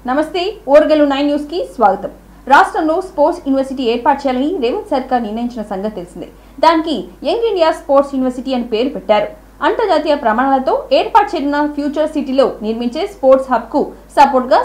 నమస్తే ఓర్గలు 9 న్యూస్ కి స్వాగతం. రాష్ట్రంలో స్పోర్ట్స్ యూనివర్సిటీ ఏర్పాటు చేయాలని రేవంత్ సర్కార్ నిర్ణయించిన సంగతి తెలిసిందే. దానికి యంగ్ ఇండియా స్పోర్ట్స్ యూనివర్సిటీ అని పేరు పెట్టారు. అంతర్జాతీయ ప్రమాణాలతో ఏర్పాటు చేయనున్న ఫ్యూచర్ సిటీలో నిర్మించే స్పోర్ట్స్ హబ్ కు సపోర్ట్ గా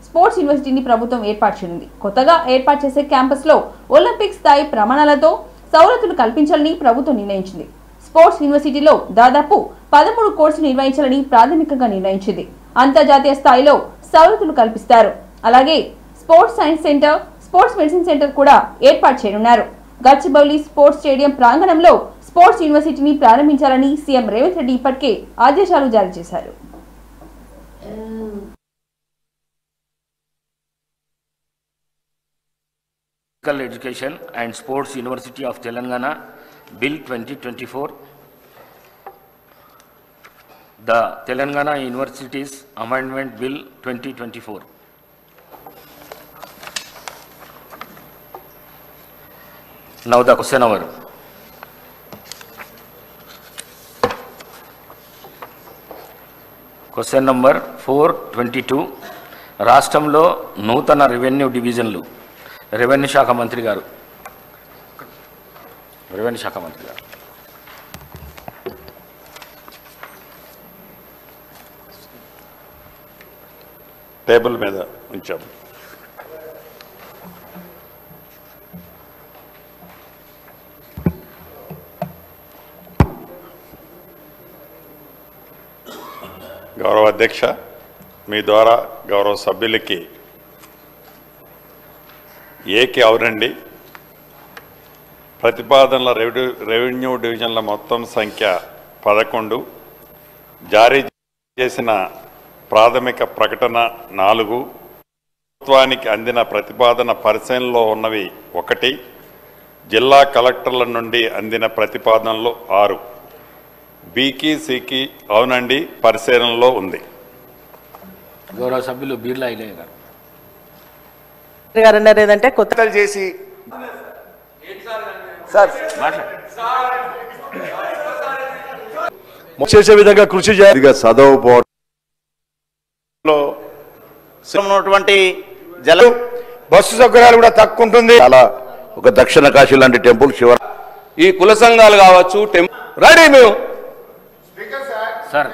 స్పోర్ట్స్ యూనివర్సిటీని ప్రభుత్వం ఏర్పాటు చేయనుంది. కొత్తగా ఏర్పాటు చేసే క్యాంపస్ లో ఒలింపిక్ స్థాయి ప్రమాణాలతో సౌలతులు కల్పించాలని ప్రభుత్వం నిర్ణయించింది. స్పోర్ట్స్ యూనివర్సిటీలో దాదాపు 13 కోర్సులు నిర్వహించాలని ప్రాథమికంగా నిర్ణయించింది. అంతర్జాతీయ స్థాయిలో సౌలతులు కల్పిస్తారు. అలాగే sports science centre, sports medicine centre కూడా ఏర్పాటు చేయనున్నారు. గచ్చిబౌలి స్పోర్ట్స్ స్టేడియం ప్రాంగణంలో స్పోర్ట్స్ యూనివర్సిటీని ప్రారంభించాలని సీఎం రేవంత్ రెడ్డి ఇప్పటికే ఆదేశాలు జారీ చేశారు. Physical Education and Sports University of Telangana Bill 2024, the Telangana Universities Amendment Bill 2024. Now the question hour. Question number 422. రాష్ట్రంలో నూతన రెవెన్యూ డివిజన్లు రెవెన్యూ శాఖ మంత్రి గారు టేబుల్ మీద ఉంచాము. గౌరవ అధ్యక్ష, మీ ద్వారా గౌరవ సభ్యులకి ఏకి అవునండి ప్రతిపాదనల రెవెన్యూ డివిజన్ల మొత్తం సంఖ్య 11, జారీ చేసిన ప్రాథమిక ప్రకటన 4, ప్రభుత్వానికి అందిన ప్రతిపాదన పరిశీలనలో ఉన్నవి 1, జిల్లా కలెక్టర్ల నుండి అందిన ప్రతిపాదనలు 6, బీకి సికి అవునండి పరిశీలనలో ఉంది. గౌరవ సభ్యులు బీర్లా ఇలయ్య గారు ఏదంటే కొత్త చేసి చేసే విధంగా కృషి చేయాలి. చదువుపోవడంలో జల బస్సు సౌకర్యాలు కూడా తక్కువ ఉంటుంది. చాలా ఒక దక్షిణ కాశీ లాంటి టెంపుల్ శివ ఈ కుల సంఘాలు కావచ్చు రెడీ మేము సార్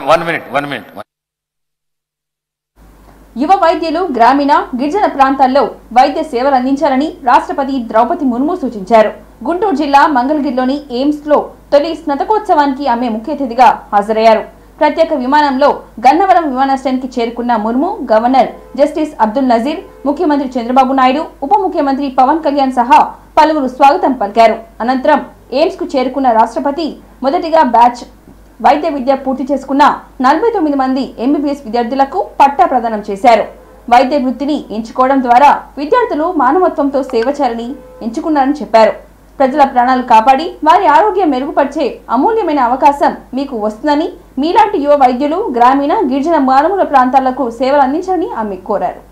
1 minute. యువ వైద్యులు గ్రామీణ గిరిజన ప్రాంతాల్లో వైద్య సేవలు అందించాలని రాష్ట్రపతి ద్రౌపది ముర్ము సూచించారు. గుంటూరు జిల్లా మంగళగిరిలోని ఎయిమ్స్ లో తొలి స్నాతకోత్సవానికి ఆమె ముఖ్య అతిథిగా హాజరయ్యారు. ప్రత్యేక విమానంలో గన్నవరం విమానాశ్రయానికి చేరుకున్న ముర్ము గవర్నర్ జస్టిస్ అబ్దుల్ నజీర్, ముఖ్యమంత్రి చంద్రబాబు నాయుడు, ఉప ముఖ్యమంత్రి పవన్ కళ్యాణ్ సహా పలువురు స్వాగతం పలికారు. అనంతరం ఎయిమ్స్ కు చేరుకున్న రాష్ట్రపతి మొదటిగా బ్యాచ్ వైద్య విద్య పూర్తి చేసుకున్న 49 మంది ఎంబీబీఎస్ విద్యార్థులకు పట్టా ప్రదానం చేశారు. వైద్య వృత్తిని ఎంచుకోవడం ద్వారా విద్యార్థులు మానవత్వంతో సేవ చేయాలని ఎంచుకున్నారని చెప్పారు. ప్రజల ప్రాణాలు కాపాడి వారి ఆరోగ్యం మెరుగుపరిచే అమూల్యమైన అవకాశం మీకు వస్తుందని, మీలాంటి యువ వైద్యులు గ్రామీణ గిరిజన మారుమూల ప్రాంతాలకు సేవలు అందించాలని ఆమె కోరారు.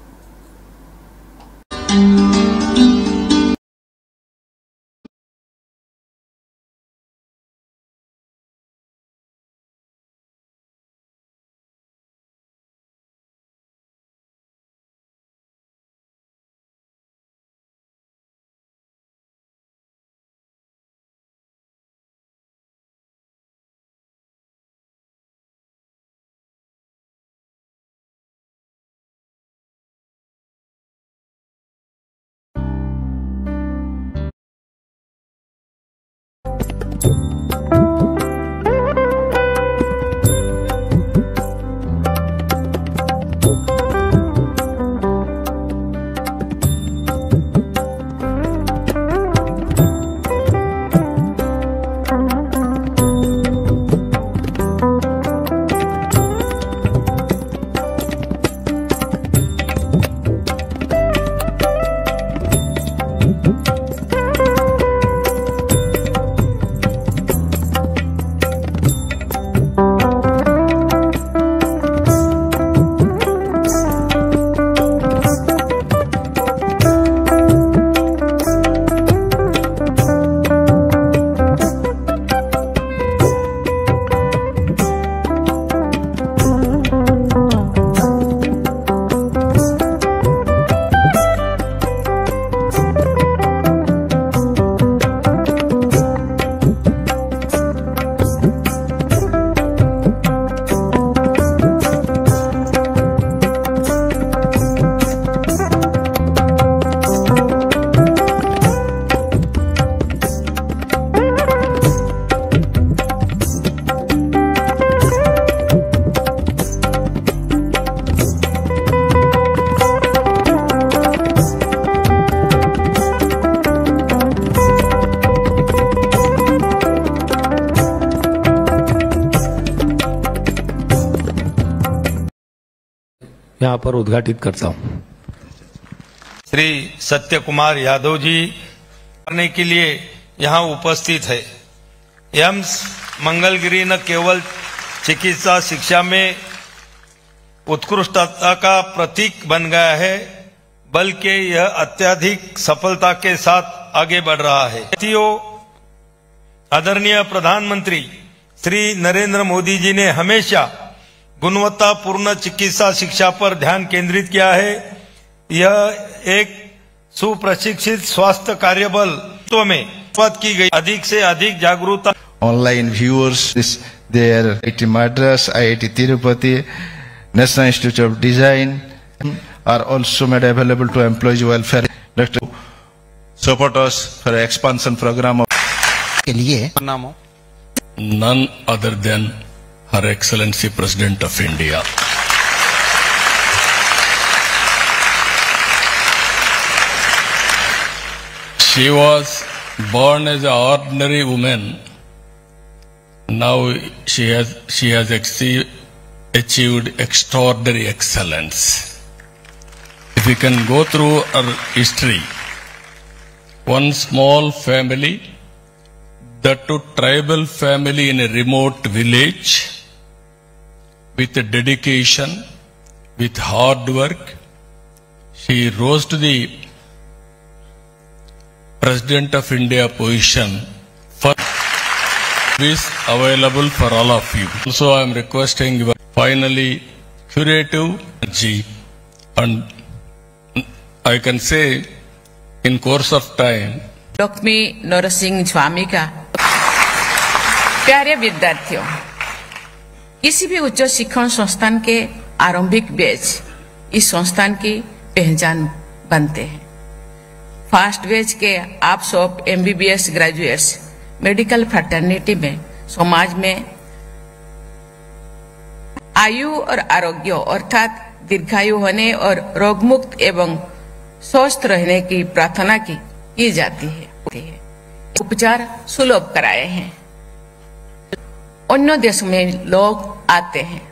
यहाँ पर उद्घाटित करता हूँ। श्री सत्य कुमार यादव जी करने के लिए यहाँ उपस्थित है। एम्स मंगलगिरी न केवल चिकित्सा शिक्षा में उत्कृष्टता का प्रतीक बन गया है, बल्कि यह अत्यधिक सफलता के साथ आगे बढ़ रहा है। आदरणीय प्रधानमंत्री श्री नरेंद्र मोदी जी ने हमेशा गुणवत्तापूर्ण चिकित्सा शिक्षा पर ध्यान केंद्रित किया है। यह एक सुप्रशिक्षित स्वास्थ्य कार्यबल में की गई अधिक से अधिक जागरूकता। Online viewers, their IIT Madras, IIT Tirupati, National Institute of Design are also made available to employees welfare. Dr. Support us for expansion program के लिए none other than Her Excellency President of India. She was born as an ordinary woman. Now she has achieved extraordinary excellence. If we can go through her history, one small family, that to tribal family in a remote village, with dedication, with hard work, she rose to the President of India position for service available for all of you. Also, I am requesting your finally curative energy, and I can say in course of time. Lakshmi Narasimha स्वामी का प्यारे विद्यार्थियों, किसी भी उच्च शिक्षण संस्थान के आरंभिक बैच इस संस्थान की पहचान बनते हैं। फर्स्ट बैच के आप सब MBBS ग्रेजुएट्स मेडिकल फ्रेटर्निटी में समाज में आयु और आरोग्य अर्थात दीर्घायु होने और रोगमुक्त एवं स्वस्थ रहने की प्रार्थना की जाती है। उपचार सुलभ कराए हैं। अन्य देश में लोग आते हैं।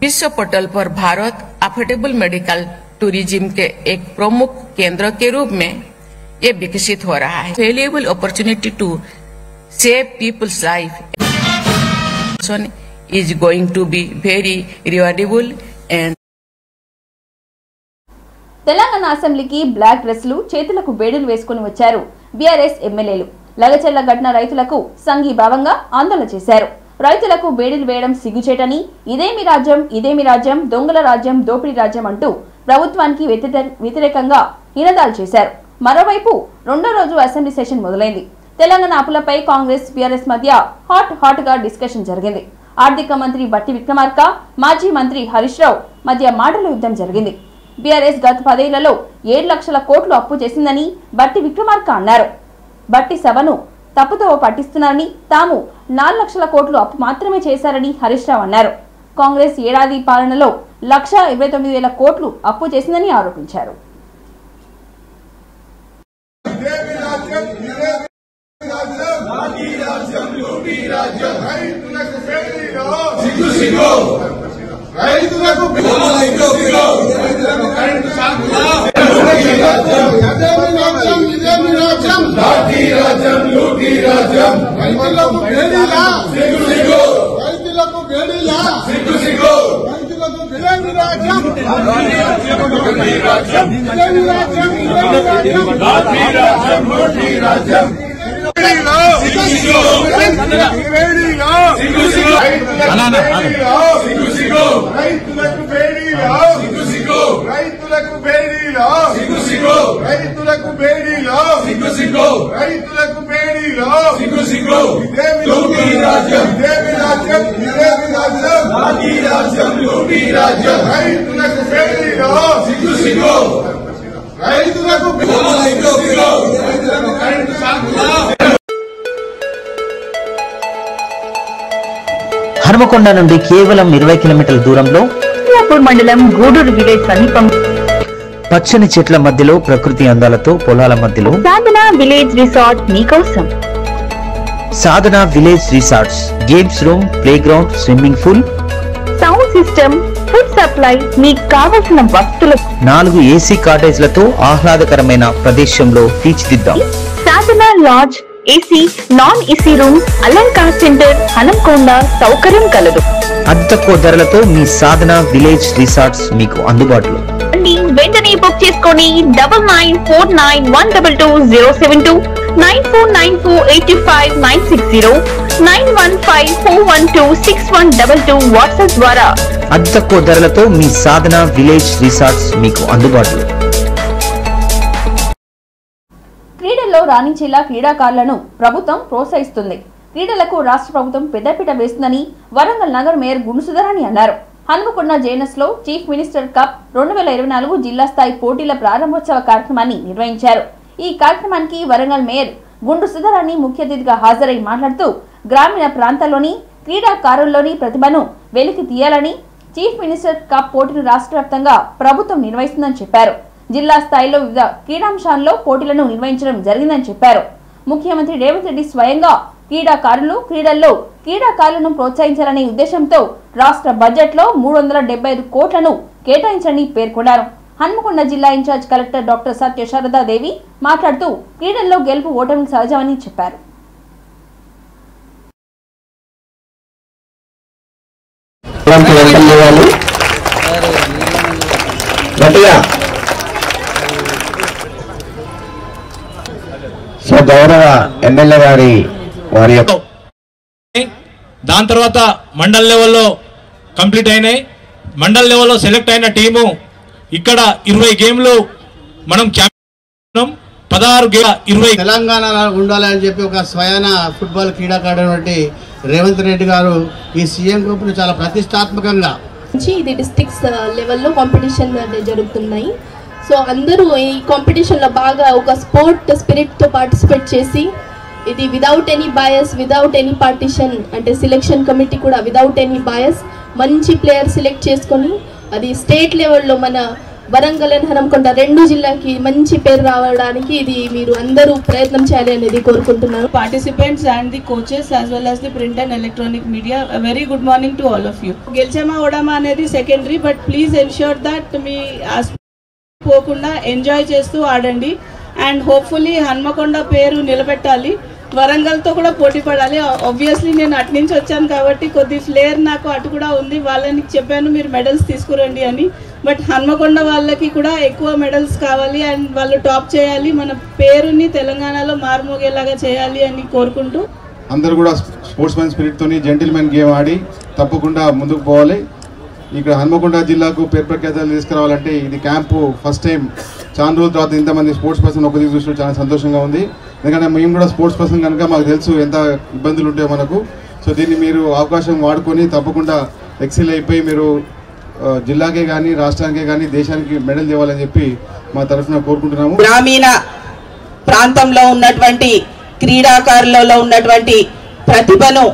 विश्व पटल पर भारत अफोर्डेबल मेडिकल टूरिज्म के एक प्रमुख केंद्र के रूप में ये विकसित हो रहा है। Valuable opportunity to save people's life is going to be very rewardable and Telangana అసెంబ్లీకి బ్లాక్ డ్రెస్లు చేతులకు బేడులు వేసుకుని వచ్చారు బీఆర్ఎస్ ఎమ్మెల్యేలు. లగచర్ల ఘటన రైతులకు సంఘీభావంగా ఆందోళన చేశారు. రైతులకు బేడులు వేయడం సిగ్గుచేటని, ఇదేమి రాజ్యం, దొంగల రాజ్యం, దోపిడీ రాజ్యం అంటూ ప్రభుత్వానికి వ్యతిరేకంగా నినాదాలు చేశారు. మరోవైపు రెండో రోజు అసెంబ్లీ సెషన్ మొదలైంది. తెలంగాణ అప్పులపై కాంగ్రెస్ బీఆర్ఎస్ మధ్య హాట్ గా డిస్కషన్ జరిగింది. ఆర్థిక మంత్రి బట్టి విక్రమార్క, మాజీ మంత్రి హరీష్ రావు మధ్య మాటల యుద్ధం జరిగింది. బీఆర్ఎస్ గత 10 ఏళ్లలో 7 లక్షల కోట్లు అప్పు చేసిందని బట్టి విక్రమార్క అన్నారు. బట్టి సభను తప్పుదోవ పట్టిస్తున్నారని, తాము 4 లక్షల కోట్లు అప్పు మాత్రమే చేశారని హరీష్ రావు అన్నారు. కాంగ్రెస్ ఏడాది పాలనలో 1,29,000 కోట్లు అప్పు చేసిందని ఆరోపించారు. హనుమకొండ నుండి కేవలం 20 కిలోమీటర్ల దూరంలో మండలం గూడూరు విలేజ్ సమీపం పచ్చని చెట్ల మధ్యలో ప్రకృతి అందాలతో పొలాల మధ్యలో సాధన విలేజ్ రిసార్ట్ మీకోసం. Sadhana village resorts, games room, play ground, swimming pool, sound system, food supply, మీకు కావలసిన వస్తువులు 4 ఏసీ కాటేజ్లతో ఆహ్లాదకరమైన ప్రదేశంలో తీర్చిదిద్దాం. Sadhana lodge, AC, non AC room, Alankar centre, Hanamkonda సౌకర్యం కలదు. అతి తక్కువ ధరలతో మీ సాధన విలేజ్ రిసార్ట్స్ మీకు అందుబాటులో. వెంటనే బుక్ చేసుకొని 9949122072 949485960915412612 వాట్సాప్ ద్వారా అతి తక్కువ ధరలతో మీ సాధన విలేజ్ రిసార్ట్స్ మీకు అందుబాటులో. క్రీడల్లో రాణించేలా క్రీడాకారులను ప్రభుత్వం ప్రోత్సహిస్తుంది. క్రీడలకు రాష్ట్ర ప్రభుత్వం పెద్దపీట వేస్తుందని వరంగల్ నగర్ మేయర్ గుండు సుధారాణి అన్నారు. హన్మకొండ జేఎన్ఎస్ లో చీఫ్ మినిస్టర్ కప్ 2024 జిల్లా స్థాయి పోటీల ప్రారంభోత్సవ కార్యక్రమాన్ని నిర్వహించారు. ఈ కార్యక్రమానికి వరంగల్ మేయర్ గుండు సుధారాణి ముఖ్య అతిథిగా హాజరై మాట్లాడుతూ గ్రామీణ ప్రాంతాల్లోని క్రీడాకారుల్లోని ప్రతిభను వెలికి తీయాలని, చీఫ్ మినిస్టర్ కప్ పోటీలు రాష్ట్ర వ్యాప్తంగా ప్రభుత్వం నిర్వహిస్తుందని చెప్పారు. జిల్లా స్థాయిలో వివిధ క్రీడాంశాల్లో పోటీలను నిర్వహించడం జరిగిందని చెప్పారు. ముఖ్యమంత్రి రేవంత్ రెడ్డి స్వయంగా క్రీడల్లో క్రీడాకారులను ప్రోత్సహించాలనే ఉద్దేశంతో రాష్ట్ర బడ్జెట్ లో 375 కోట్లను కేటాయించాలని పేర్కొన్నారు. హన్మకొండ జిల్లా ఇన్ఛార్జ్ కలెక్టర్ డాక్టర్ సత్య శారదాదేవి మాట్లాడుతూ క్రీడల్లో గెలుపు ఓటములు సహజమని చెప్పారు. గౌరవ ఎమ్మెల్యే గారి దాని తర్వాత మండల్ లెవెల్లో కంప్లీట్ అయినాయి. మండల్ లెవెల్లో సెలెక్ట్ అయిన టీము ఇక్కడ 20 గేమ్లు మనం 16 తెలంగాణ ఉండాలని చెప్పి ఒక స్వయాన ఫుట్బాల్ క్రీడాకారుడు రేవంత్ రెడ్డి గారు ఈ సీఎం గ్రూప్ ను చాలా ప్రతిష్టాత్మకంగా ఇది డిస్ట్రిక్ట్స్ లెవెల్లో కాంపిటీషన్ జరుగుతున్నాయి. సో అందరూ ఈ కాంపిటీషన్లో బాగా ఒక స్పోర్ట్ స్పిరిట్తో పార్టిసిపేట్ చేసి ఇది without any bias, without any partition, అంటే సెలెక్షన్ కమిటీ కూడా విదౌట్ ఎనీ బయస్ మంచి ప్లేయర్ సెలెక్ట్ చేసుకొని అది స్టేట్ లెవెల్లో మన వరంగల్ అండ్ హనంకొండ 2 జిల్లాకి మంచి పేరు రావడానికి ఇది మీరు అందరూ ప్రయత్నం చేయాలి అనేది కోరుకుంటున్నాను. Participants and the coaches as well as the print and electronic media, very good morning to all of you. గెలిచామా ఓడామా అనేది secondary, but please ensure that మీ పోకుండా ఎంజాయ్ చేస్తూ ఆడండి. అండ్ హోప్ఫుల్లీ హన్మకొండ పేరు నిలబెట్టాలి, వరంగల్తో కూడా పోటీ పడాలి. ఆబ్వియస్లీ నేను అటు నుంచి వచ్చాను కాబట్టి కొద్ది ఫ్లేర్ నాకు అటు కూడా ఉంది. వాళ్ళని చెప్పాను మీరు మెడల్స్ తీసుకురండి అని, బట్ హన్మకొండ వాళ్ళకి కూడా ఎక్కువ మెడల్స్ కావాలి అండ్ వాళ్ళు టాప్ చేయాలి, మన పేరుని తెలంగాణలో మారుమోగేలాగా చేయాలి అని కోరుకుంటూ అందరూ కూడా స్పోర్ట్స్ మ్యాన్ స్పిరిట్ తోని జెంటిల్మెన్ గేమ్ ఆడి తప్పకుండా ముందుకు పోవాలి. ఇక్కడ హన్మకొండ జిల్లాకు పేరు ప్రఖ్యాతలు తీసుకురావాలంటే ఇది క్యాంపు ఫస్ట్ టైం చాలా రోజుల తర్వాత ఇంతమంది స్పోర్ట్స్ పర్సన్ ఒక దిగు చూసిన చాలా సంతోషంగా ఉంది. ఎందుకంటే మేము కూడా స్పోర్ట్స్ పర్సన్ కనుక మాకు తెలుసు ఎంత ఇబ్బందులు ఉంటాయో మనకు. సో దీన్ని మీరు అవకాశం వాడుకొని తప్పకుండా ఎక్సెల్ అయిపోయి మీరు జిల్లాకే కానీ రాష్ట్రానికే కానీ దేశానికి మెడల్ తేవాలని చెప్పి మా తరఫున కోరుకుంటున్నాము. గ్రామీణ ప్రాంతంలో ఉన్నటువంటి క్రీడాకారులలో ఉన్నటువంటి ప్రతిభను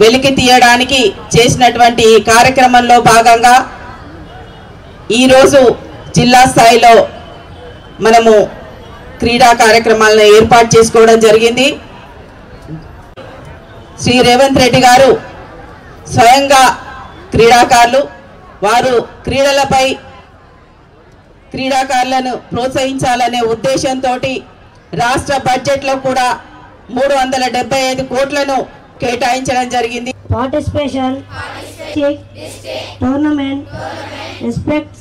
వెలికి తీయడానికి చేసినటువంటి కార్యక్రమంలో భాగంగా ఈరోజు జిల్లా స్థాయిలో మనము క్రీడా కార్యక్రమాలను ఏర్పాటు చేసుకోవడం జరిగింది. శ్రీ రేవంత్ రెడ్డి గారు స్వయంగా క్రీడాకారులు వారు క్రీడలపై క్రీడాకారులను ప్రోత్సహించాలనే ఉద్దేశంతో రాష్ట్ర బడ్జెట్లో కూడా 375 కోట్లను కేటాయించడం జరిగింది. పార్టిసిపేషన్, టోర్నమెంట్, రెస్పెక్ట్,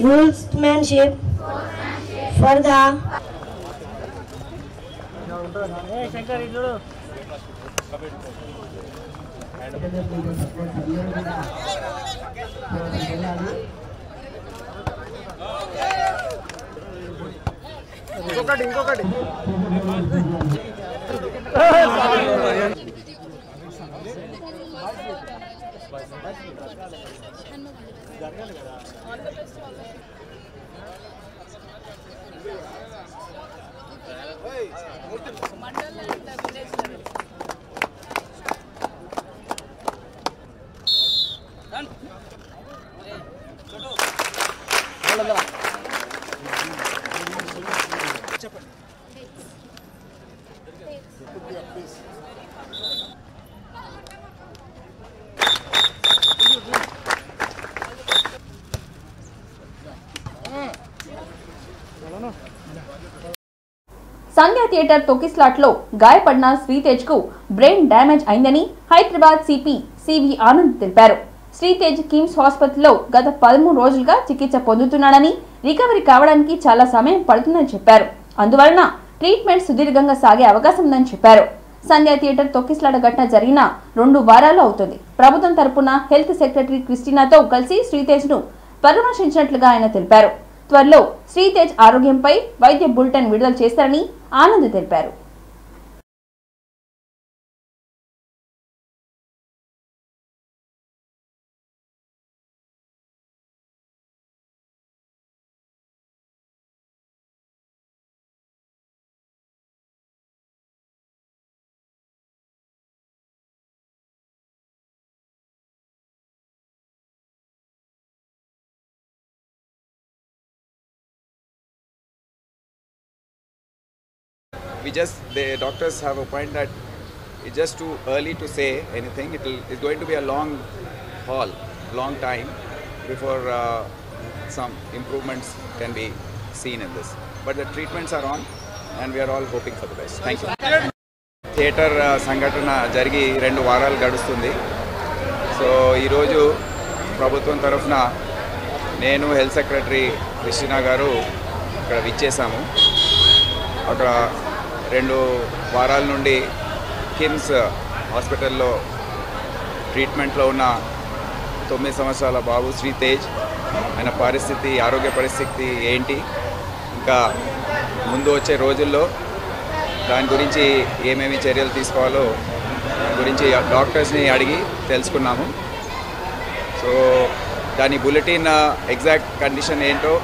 రూల్స్మెన్షిప్ ఫర్ ద ఇంకొకటి సంధ్య థియేటర్ తొక్కిస్లాట్ లో గాయపడిన శ్రీతేజ్ కు బ్రెయిన్ డ్యామేజ్ అయిందని హైదరాబాద్ సిపి సివి ఆనంద్ తెలిపారు. శ్రీతేజ్ కిమ్స్ హాస్పిటల్లో గత 13 రోజులుగా చికిత్స పొందుతున్నాడని, రికవరీ కావడానికి చాలా సమయం పడుతుందని చెప్పారు. అందువలన ట్రీట్మెంట్ సుదీర్ఘంగా సాగే అవకాశం ఉందని చెప్పారు. సంధ్య థియేటర్ తొక్కిస్లాట ఘటన జరిగిన 2 వారాలు అవుతుంది. ప్రభుత్వం తరపున హెల్త్ సెక్రటరీ క్రిస్టినాతో కలిసి శ్రీతేజ్ ను పరామర్శించినట్లుగా ఆయన తెలిపారు. త్వరలో శ్రీతేజ్ ఆరోగ్యంపై వైద్య బులెటిన్ విడుదల చేస్తారని ఆనంద్ తెలిపారు. The doctors have a point that it's just too early to say anything. It's going to be a long haul, long time before some improvements can be seen in this. But the treatments are on and we are all hoping for the best. Thank you. Theater సంఘటన జరిగి 2 వారాలు గడుస్తుంది. So ఈరోజు ప్రభుత్వం తరఫున నేను health secretary Christina గారు ఇక్కడ విచ్చేసాము. అక్కడ 2 వారాల నుండి కిమ్స్ హాస్పిటల్లో ట్రీట్మెంట్లో ఉన్న 9 సంవత్సరాల బాబు శ్రీతేజ్, ఆయన పరిస్థితి, ఆరోగ్య పరిస్థితి ఏంటి, ఇంకా ముందు వచ్చే రోజుల్లో దాని గురించి ఏమేమి చర్యలు తీసుకోవాలో దాని గురించి డాక్టర్స్ని అడిగి తెలుసుకున్నాము. సో దాని బులెటిన్ ఎగ్జాక్ట్ కండిషన్ ఏంటో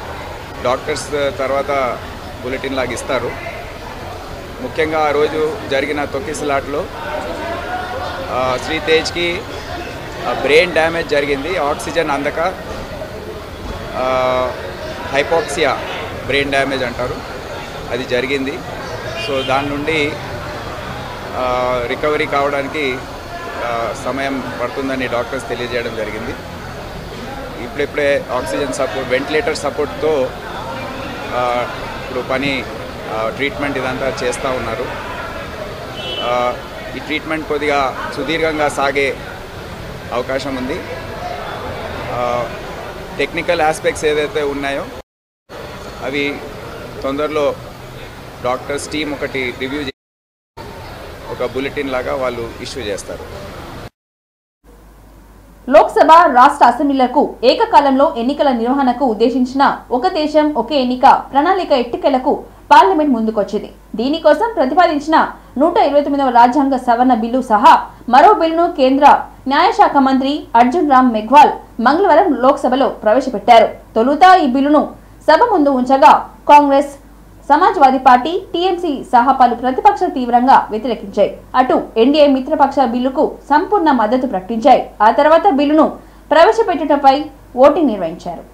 డాక్టర్స్ తర్వాత బులెటిన్ లాగా ఇస్తారు. ముఖ్యంగా ఆ రోజు జరిగిన తొక్కిసలాట్లో శ్రీతేజ్కి బ్రెయిన్ డ్యామేజ్ జరిగింది. ఆక్సిజన్ అందక హైపోక్సియా బ్రెయిన్ డ్యామేజ్ అంటారు, అది జరిగింది. సో దాని నుండి రికవరీ కావడానికి సమయం పడుతుందని డాక్టర్స్ తెలియజేయడం జరిగింది. ఇప్పుడిప్పుడే ఆక్సిజన్ సపోర్ట్, వెంటిలేటర్ సపోర్ట్తో ఇప్పుడు ట్రీట్మెంట్ ఇదంతా చేస్తూ ఉన్నారు. ఈ ట్రీట్మెంట్ కొద్దిగా సుదీర్ఘంగా సాగే అవకాశం ఉంది. టెక్నికల్ ఆస్పెక్ట్స్ ఏదైతే ఉన్నాయో అవి తొందరలో డాక్టర్స్ టీం ఒకటి రివ్యూ చేసి ఒక బులెటిన్ లాగా వాళ్ళు ఇష్యూ చేస్తారు. లోక్సభ, రాష్ట్ర అసెంబ్లీలకు ఏకకాలంలో ఎన్నికల నిర్వహణకు ఉద్దేశించిన ఒక దేశం ఒకే ఎన్నిక ప్రణాళిక ఎట్టికలకు పార్లమెంట్ ముందుకొచ్చింది. దీనికోసం ప్రతిపాదించిన 129వ రాజ్యాంగ సవరణ బిల్లు సహా మరో బిల్లును కేంద్ర న్యాయశాఖ మంత్రి అర్జున్ రామ్ మెఘ్వాల్ మంగళవారం లోక్సభలో ప్రవేశపెట్టారు. తొలుత ఈ బిల్లును సభ ముందు ఉంచగా కాంగ్రెస్, సమాజ్వాదీ పార్టీ, టీఎంసీ సహా పలు ప్రతిపక్షాలు తీవ్రంగా వ్యతిరేకించాయి. అటు ఎన్డీఏ మిత్రపక్షాల బిల్లుకు సంపూర్ణ మద్దతు ప్రకటించాయి. ఆ తర్వాత బిల్లును ప్రవేశపెట్టడంపై ఓటింగ్ నిర్వహించారు.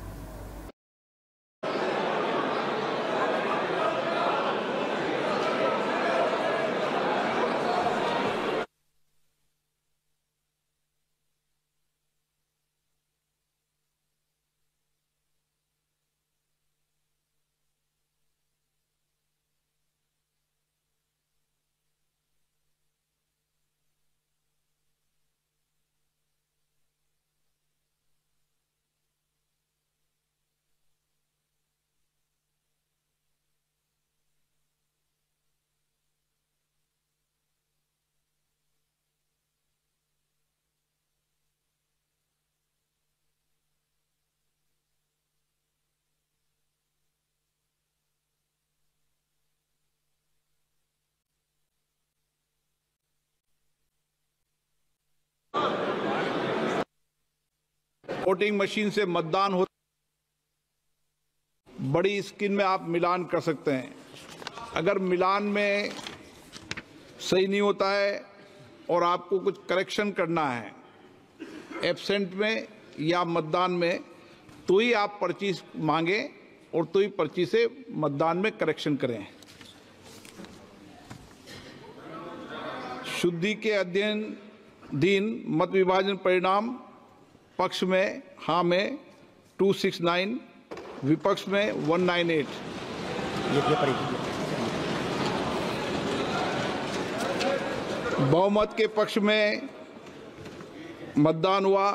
वोटिंग मशीन से मतदान हो, बड़ी स्क्रीन में आप मिलान कर सकते हैं. अगर मिलान में सही नहीं होता है और आपको कुछ करेक्शन करना है एब्सेंट में या मतदान में, तो ही आप पर्ची मांगे और तो ही पर्ची से मतदान में करेक्शन करें. शुद्धि के अध्ययन मत विभाजन परिणाम पक्ष में हाँ में 269, विपक्ष में 198. बहुमत के पक्ष में मतदान हुआ।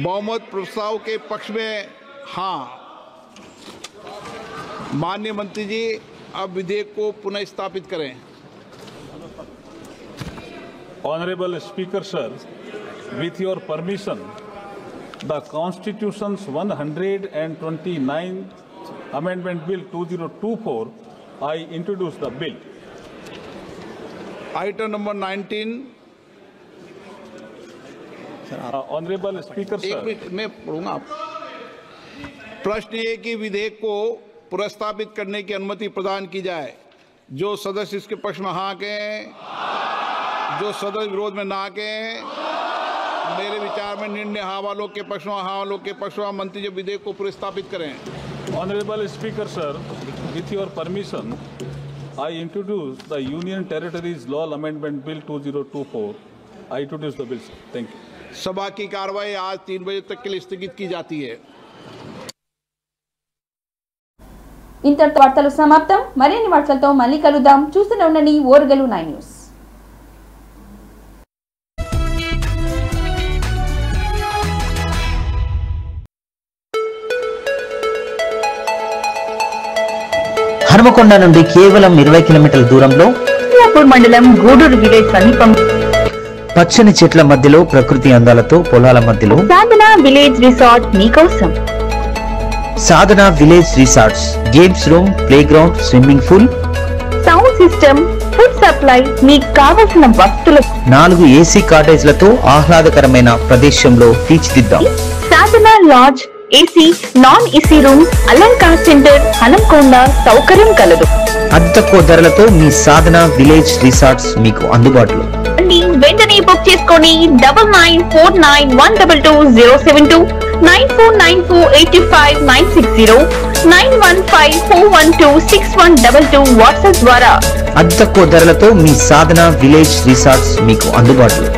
बहुमत प्रस्ताव के पक्ष में हाँ। माननीय मंत्री जी, अब विधेयक को पुनः स्थापित करें। Honorable Speaker Sir, with your permission, the Constitution's 129th Amendment Bill 2024, I introduce the bill. Item number 19. Honorable Speaker Sir, मैं पढ़ूंगा। प्रश्न ये कि विधेयक को पुनर्स्थापित करने की अनुमति प्रदान की जाए। जो सदस्य इसके पक्ष में हाँ कहें, जो सदस्य विरोध में ना कहें। मेरे विचार में निर्णय हाँ वालों के पक्ष में, हाँ वालों के पक्ष में। मंत्री जी विधेयक को पुनर्स्थापित करें। Honorable Speaker Sir, with your permission, I introduce the Union Territories Law Amendment Bill 2024. I introduce the bill, sir. Thank you. सभा की कार्रवाई आज 3 बजे तक के लिए स्थगित की जाती है। ఇంతటితో వార్తలు సమాప్తం. మరిన్ని వార్తలతో మళ్ళీ కలుద్దాం. చూస్తూనే ఉండండి ఓరుగల్లు 9 న్యూస్. హనుమకొండ నుండి కేవలం 20 కిలోమీటర్ల దూరంలో మండలం గూడూరు విలేజ్ సమీపం పచ్చని చెట్ల మధ్యలో ప్రకృతి అందాలతో పొలాల మధ్యలో సాధన విలేజ్ రిసార్ట్ మీకోసం. Sadhana village resorts, games room, play ground, swimming pool, sound system, food supply, మీకు కావలసిన వస్తువులు 4 ఏసీ కాటేజ్లతో ఆహ్లాదకరమైన ప్రదేశంలో తీర్చిదిద్దాం. Sadhana lodge, AC, non AC room, Alankar centre, Hanamkonda సౌకర్యం కలదు. అతి తక్కువ ధరలతో మీ సాధన విలేజ్ రిసార్ట్స్ మీకు అందుబాటులో. వెంటనే బుక్ చేసుకొని 9949122072 949485960915412612 వాట్సాప్ ద్వారా అతి తక్కువ ధరలతో మీ సాధన విలేజ్ రిసార్ట్స్ మీకు అందుబాటులో.